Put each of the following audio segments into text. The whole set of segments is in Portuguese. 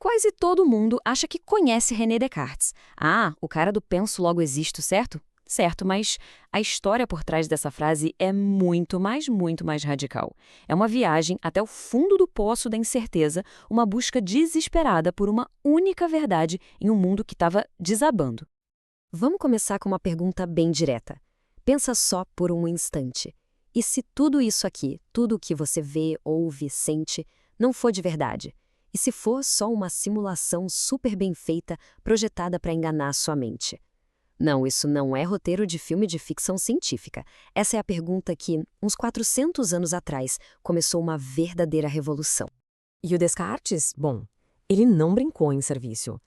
Quase todo mundo acha que conhece René Descartes. Ah, o cara do penso logo existo, certo? Certo, mas a história por trás dessa frase é muito mais radical. É uma viagem até o fundo do poço da incerteza, uma busca desesperada por uma única verdade em um mundo que estava desabando. Vamos começar com uma pergunta bem direta. Pensa só por um instante. E se tudo isso aqui, tudo o que você vê, ouve, sente, não for de verdade? E se for só uma simulação super bem feita, projetada para enganar sua mente? Não, isso não é roteiro de filme de ficção científica. Essa é a pergunta que, uns 400 anos atrás, começou uma verdadeira revolução. E o Descartes, bom, ele não brincou em serviço.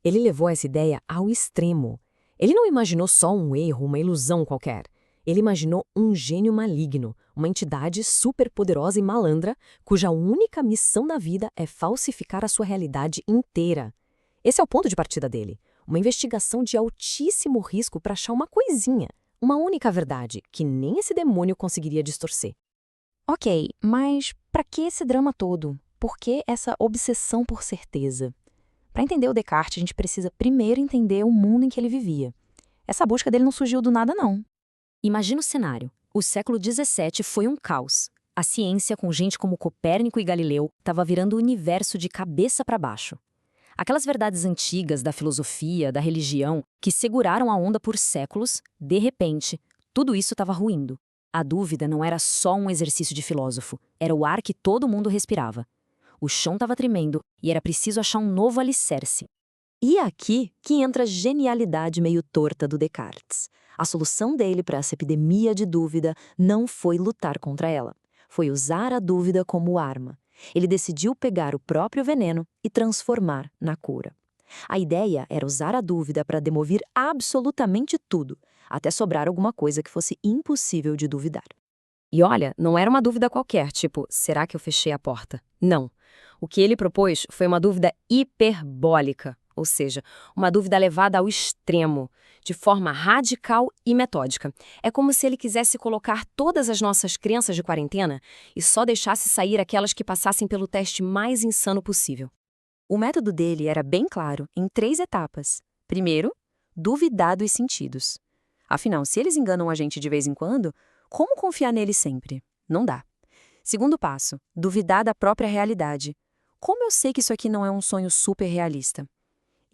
Ele levou essa ideia ao extremo. Ele não imaginou só um erro, uma ilusão qualquer. Ele imaginou um gênio maligno, uma entidade superpoderosa e malandra, cuja única missão na vida é falsificar a sua realidade inteira. Esse é o ponto de partida dele. Uma investigação de altíssimo risco para achar uma coisinha, uma única verdade, que nem esse demônio conseguiria distorcer. Ok, mas para que esse drama todo? Por que essa obsessão por certeza? Para entender o Descartes, a gente precisa primeiro entender o mundo em que ele vivia. Essa busca dele não surgiu do nada, não. Imagina o cenário. O século XVII foi um caos. A ciência, com gente como Copérnico e Galileu, estava virando o universo de cabeça para baixo. Aquelas verdades antigas da filosofia, da religião, que seguraram a onda por séculos, de repente, tudo isso estava ruindo. A dúvida não era só um exercício de filósofo, era o ar que todo mundo respirava. O chão estava tremendo e era preciso achar um novo alicerce. E é aqui que entra a genialidade meio torta do Descartes. A solução dele para essa epidemia de dúvida não foi lutar contra ela. Foi usar a dúvida como arma. Ele decidiu pegar o próprio veneno e transformar na cura. A ideia era usar a dúvida para demover absolutamente tudo, até sobrar alguma coisa que fosse impossível de duvidar. E olha, não era uma dúvida qualquer, tipo, será que eu fechei a porta? Não. O que ele propôs foi uma dúvida hiperbólica, ou seja, uma dúvida levada ao extremo, de forma radical e metódica. É como se ele quisesse colocar todas as nossas crenças de quarentena e só deixasse sair aquelas que passassem pelo teste mais insano possível. O método dele era bem claro, em 3 etapas. Primeiro, duvidar dos sentidos. Afinal, se eles enganam a gente de vez em quando, como confiar neles sempre? Não dá. Segundo passo, duvidar da própria realidade. Como eu sei que isso aqui não é um sonho super realista?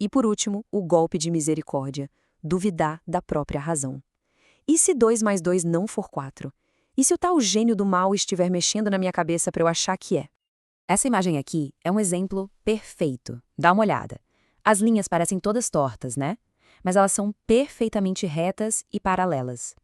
E por último, o golpe de misericórdia, duvidar da própria razão. E se 2 mais 2 não for 4? E se o tal gênio do mal estiver mexendo na minha cabeça para eu achar que é? Essa imagem aqui é um exemplo perfeito. Dá uma olhada. As linhas parecem todas tortas, né? Mas elas são perfeitamente retas e paralelas.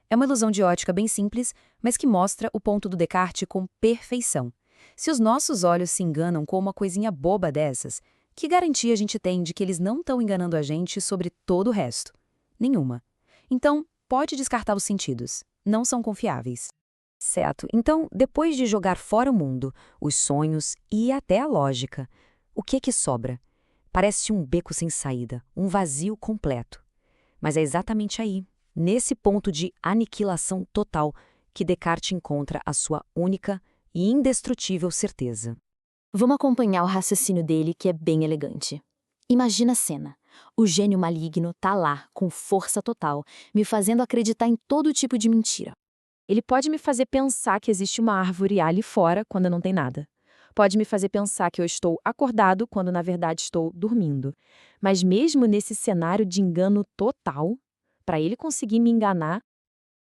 É uma ilusão de ótica bem simples, mas que mostra o ponto do Descartes com perfeição. Se os nossos olhos se enganam com uma coisinha boba dessas, que garantia a gente tem de que eles não estão enganando a gente sobre todo o resto? Nenhuma. Então, pode descartar os sentidos. Não são confiáveis. Certo. Então, depois de jogar fora o mundo, os sonhos e até a lógica, o que sobra? Parece um beco sem saída, um vazio completo. Mas é exatamente aí, nesse ponto de aniquilação total, que Descartes encontra a sua única e indestrutível certeza. Vamos acompanhar o raciocínio dele, que é bem elegante. Imagina a cena. O gênio maligno tá lá, com força total, me fazendo acreditar em todo tipo de mentira. Ele pode me fazer pensar que existe uma árvore ali fora quando não tem nada. Pode me fazer pensar que eu estou acordado quando na verdade estou dormindo. Mas mesmo nesse cenário de engano total, para ele conseguir me enganar,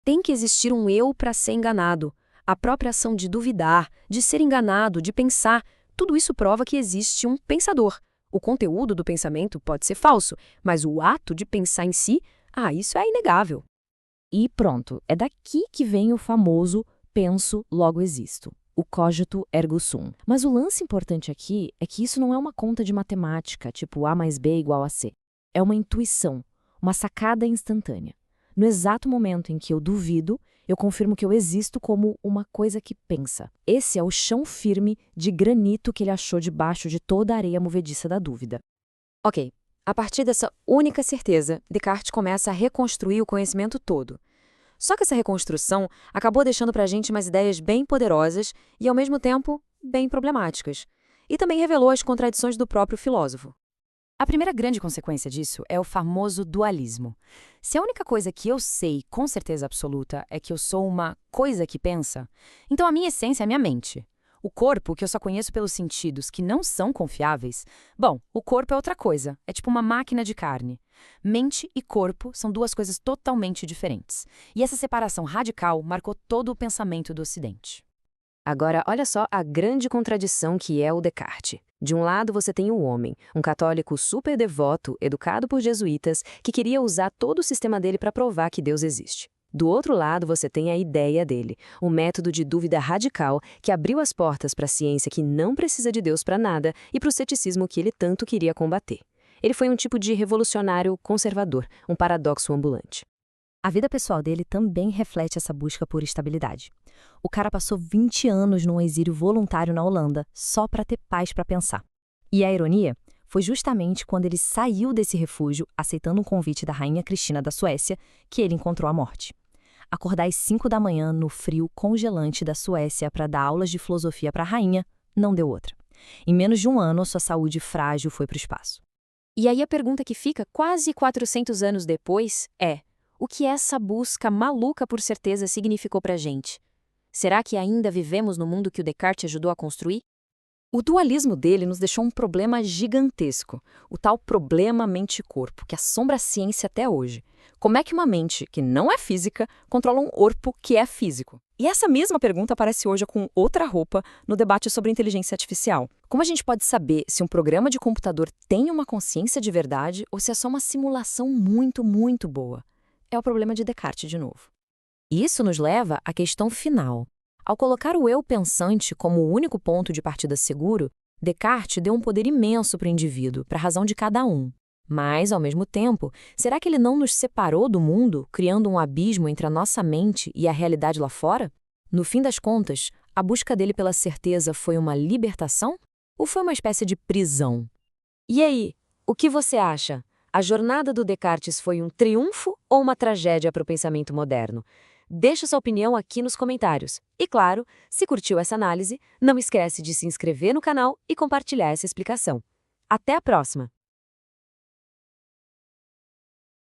tem que existir um eu para ser enganado. A própria ação de duvidar, de ser enganado, de pensar, tudo isso prova que existe um pensador. O conteúdo do pensamento pode ser falso, mas o ato de pensar em si, isso é inegável. E pronto, é daqui que vem o famoso penso, logo existo. O cogito ergo sum. Mas o lance importante aqui é que isso não é uma conta de matemática, tipo A mais B igual a C. É uma intuição, uma sacada instantânea. No exato momento em que eu duvido, eu confirmo que eu existo como uma coisa que pensa. Esse é o chão firme de granito que ele achou debaixo de toda a areia movediça da dúvida. Ok, a partir dessa única certeza, Descartes começa a reconstruir o conhecimento todo. Só que essa reconstrução acabou deixando para a gente umas ideias bem poderosas e, ao mesmo tempo, bem problemáticas. e também revelou as contradições do próprio filósofo. A primeira grande consequência disso é o famoso dualismo. Se a única coisa que eu sei com certeza absoluta é que eu sou uma coisa que pensa, então a minha essência é a minha mente. O corpo, que eu só conheço pelos sentidos que não são confiáveis, bom, o corpo é outra coisa, é tipo uma máquina de carne. Mente e corpo são duas coisas totalmente diferentes. E essa separação radical marcou todo o pensamento do Ocidente. Agora, olha só a grande contradição que é o Descartes. De um lado, você tem o homem, um católico super devoto, educado por jesuítas, que queria usar todo o sistema dele para provar que Deus existe. Do outro lado, você tem a ideia dele, o método de dúvida radical que abriu as portas para a ciência que não precisa de Deus para nada e para o ceticismo que ele tanto queria combater. Ele foi um tipo de revolucionário conservador, um paradoxo ambulante. A vida pessoal dele também reflete essa busca por estabilidade. O cara passou 20 anos num exílio voluntário na Holanda, só para ter paz para pensar. E a ironia foi justamente quando ele saiu desse refúgio, aceitando um convite da rainha Cristina da Suécia, que ele encontrou a morte. Acordar às 5 da manhã no frio congelante da Suécia para dar aulas de filosofia para a rainha não deu outra. Em menos de um ano, sua saúde frágil foi para o espaço. E aí a pergunta que fica quase 400 anos depois é: o que essa busca maluca por certeza significou para a gente? Será que ainda vivemos no mundo que o Descartes ajudou a construir? O dualismo dele nos deixou um problema gigantesco, o tal problema mente-corpo, que assombra a ciência até hoje. Como é que uma mente, que não é física, controla um corpo que é físico? E essa mesma pergunta aparece hoje com outra roupa no debate sobre inteligência artificial. Como a gente pode saber se um programa de computador tem uma consciência de verdade ou se é só uma simulação muito, muito boa? É o problema de Descartes de novo. Isso nos leva à questão final. Ao colocar o eu pensante como o único ponto de partida seguro, Descartes deu um poder imenso para o indivíduo, para a razão de cada um. Mas, ao mesmo tempo, será que ele não nos separou do mundo, criando um abismo entre a nossa mente e a realidade lá fora? No fim das contas, a busca dele pela certeza foi uma libertação? Ou foi uma espécie de prisão? E aí, o que você acha? A jornada do Descartes foi um triunfo ou uma tragédia para o pensamento moderno? Deixe sua opinião aqui nos comentários. E claro, se curtiu essa análise, não esquece de se inscrever no canal e compartilhar essa explicação. Até a próxima!